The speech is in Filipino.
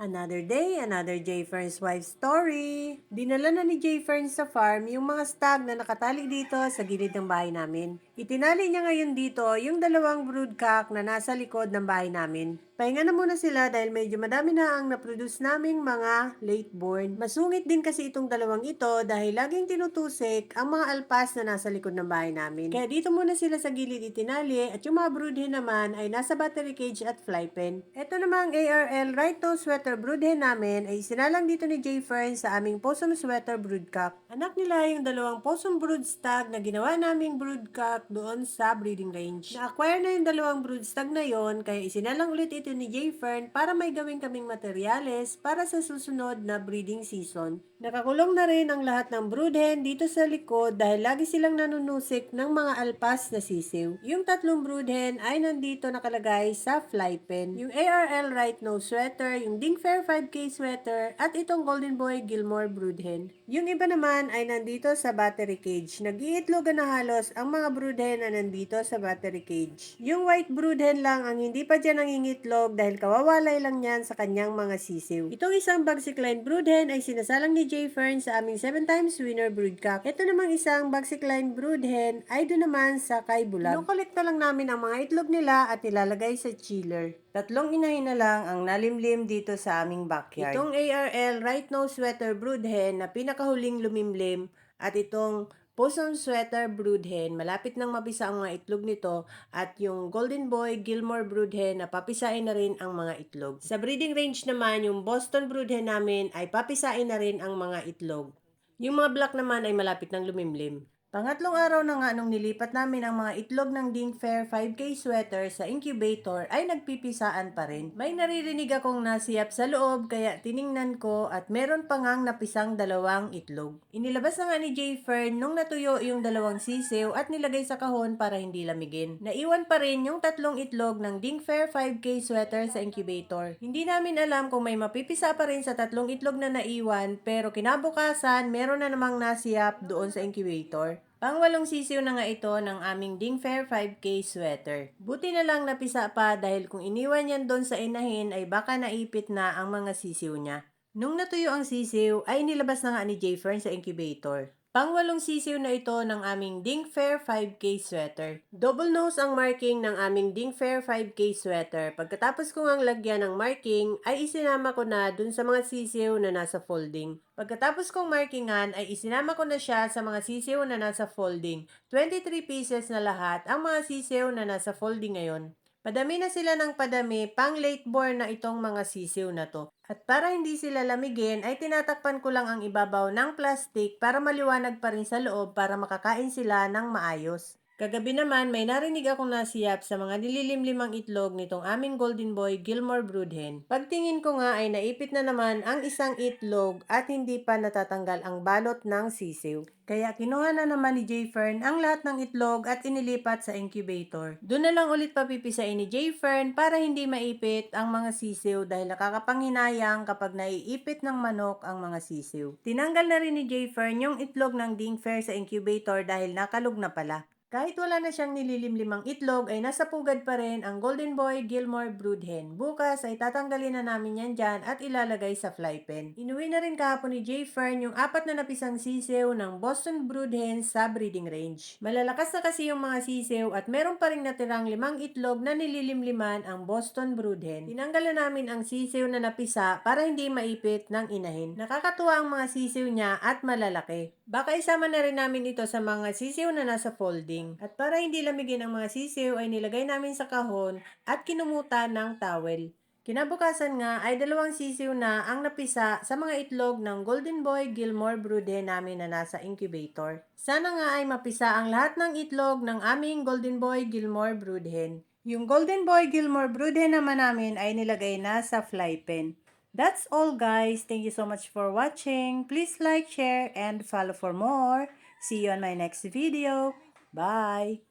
Another day, another J. Fern's wife story. Dinala na ni J. Fern sa farm yung mga stag na nakatali dito sa gilid ng bahay namin. Itinali niya ngayon dito yung dalawang broodcock na nasa likod ng bahay namin. Pahinga na muna sila dahil medyo madami na ang naproduce naming mga late born. Masungit din kasi itong dalawang ito dahil laging tinutusik ang mga alpas na nasa likod ng bahay namin. Kaya dito muna sila sa gilid itinali at yung mga brood hen naman ay nasa battery cage at fly pen. Ito namang ARL right nose sweater brood hen namin ay isinalang dito ni J. Fern sa aming possum sweater broodcock. Anak nila yung dalawang possum brood stag na ginawa naming broodcock doon sa breeding range. Na-acquire na yung dalawang brood stag na yon kaya isinalang ulit ito ni J. Fern para may gawin kaming materyales para sa susunod na breeding season. Nakakulong na rin ang lahat ng brood hen dito sa likod dahil lagi silang nanunusik ng mga alpas na sisiw. Yung tatlong brood hen ay nandito nakalagay sa fly pen. Yung ARL right nose sweater, yung Dingfair 5K sweater, at itong Golden Boy Gilmore brood hen. Yung iba naman ay nandito sa battery cage. Nag-iitlogan na halos ang mga brood hen na nandito sa battery cage. Yung white brood hen lang ang hindi pa dyan nangingitlog dahil kawawalay lang yan sa kanyang mga sisiw. Itong isang Bagsic-line brood hen ay sinasalang ni J. Fern sa aming 7 times winner broodcock. Ito namang isang Bagsic-line brood hen ay doon naman sa kay Bulag. Kinukolekta lang namin ang mga itlog nila at ilalagay sa chiller. Tatlong inahin na lang ang nalimlim dito sa aming backyard. Itong ARL right nose sweater brood hen na pinakahuling lumimlim at itong possum sweater brood hen, malapit nang mapisa ang mga itlog nito, at yung Golden Boy Gilmore brood hen na papisain na rin ang mga itlog. Sa breeding range naman, yung Boston brood hen namin ay papisain na rin ang mga itlog. Yung mga black naman ay malapit nang lumimlim. Pangatlong araw na nga nung nilipat namin ang mga itlog ng Dingfair 5K sweater sa incubator ay nagpipisaan pa rin. May naririnig akong nasiyap sa loob kaya tiningnan ko at meron pa ngang napisang dalawang itlog. Inilabas na nga ni J. Fern nung natuyo yung dalawang sisiw at nilagay sa kahon para hindi lamigin. Naiwan pa rin yung tatlong itlog ng Dingfair 5K sweater sa incubator. Hindi namin alam kung may mapipisa pa rin sa tatlong itlog na naiwan pero kinabukasan meron na namang nasiyap doon sa incubator. Pangwalong sisiw na nga ito ng aming Dingfair 5K sweater. Buti na lang napisa pa dahil kung iniwan yan doon sa inahin ay baka naipit na ang mga sisiw niya. Nung natuyo ang sisiw ay nilabas na nga ni J. Fern sa incubator. Pangwalong sisiw na ito ng aming Dingfair 5K sweater. Double nose ang marking ng aming Dingfair 5K sweater. Pagkatapos ko ngang lagyan ng marking, ay isinama ko na dun sa mga sisiw na nasa folding. Pagkatapos kong markingan, ay isinama ko na siya sa mga sisiw na nasa folding. 23 pieces na lahat ang mga sisiw na nasa folding ngayon. Padami na sila ng padami, pang late born na itong mga sisiw na to. At para hindi sila lamigin, ay tinatakpan ko lang ang ibabaw ng plastic para maliwanag pa rin sa loob para makakain sila ng maayos. Kagabi naman, may narinig akong nasiyap sa mga nililimlimang itlog nitong aming Golden Boy Gilmore brood hen. Pagtingin ko nga ay naipit na naman ang isang itlog at hindi pa natatanggal ang balot ng sisiw. Kaya kinuha na naman ni J. Fern ang lahat ng itlog at inilipat sa incubator. Doon na lang ulit papipisain ni J. Fern para hindi maipit ang mga sisiw dahil nakakapanghinayang kapag naiipit ng manok ang mga sisiw. Tinanggal na rin ni J. Fern yung itlog ng Dingfair sa incubator dahil nakalog na pala. Kahit wala na siyang nililimlimang itlog ay nasa pugad pa rin ang Golden Boy Gilmore brood hen. Bukas ay tatanggalin na namin yan dyan at ilalagay sa fly pen. Inuwi na rin kahapon ni J. Fern yung 4 na napisang sisiw ng Boston brood hen sa breeding range. Malalakas na kasi yung mga sisiw at meron pa rin natirang 5 itlog na nililimliman ang Boston brood hen. Tinanggal na namin ang sisiw na napisa para hindi maipit ng inahin. Nakakatuwa ang mga sisiw niya at malalaki. Baka isama na rin namin ito sa mga sisiw na nasa folding. At para hindi lamigin ang mga sisiw ay nilagay namin sa kahon at kinumutan ng towel. Kinabukasan nga ay 2 sisiw na ang napisa sa mga itlog ng Golden Boy Gilmore brood hen namin na nasa incubator. Sana nga ay mapisa ang lahat ng itlog ng aming Golden Boy Gilmore brood hen. Yung Golden Boy Gilmore brood hen naman namin ay nilagay na sa fly pen. That's all guys. Thank you so much for watching. Please like, share, and follow for more. See you on my next video. Bye!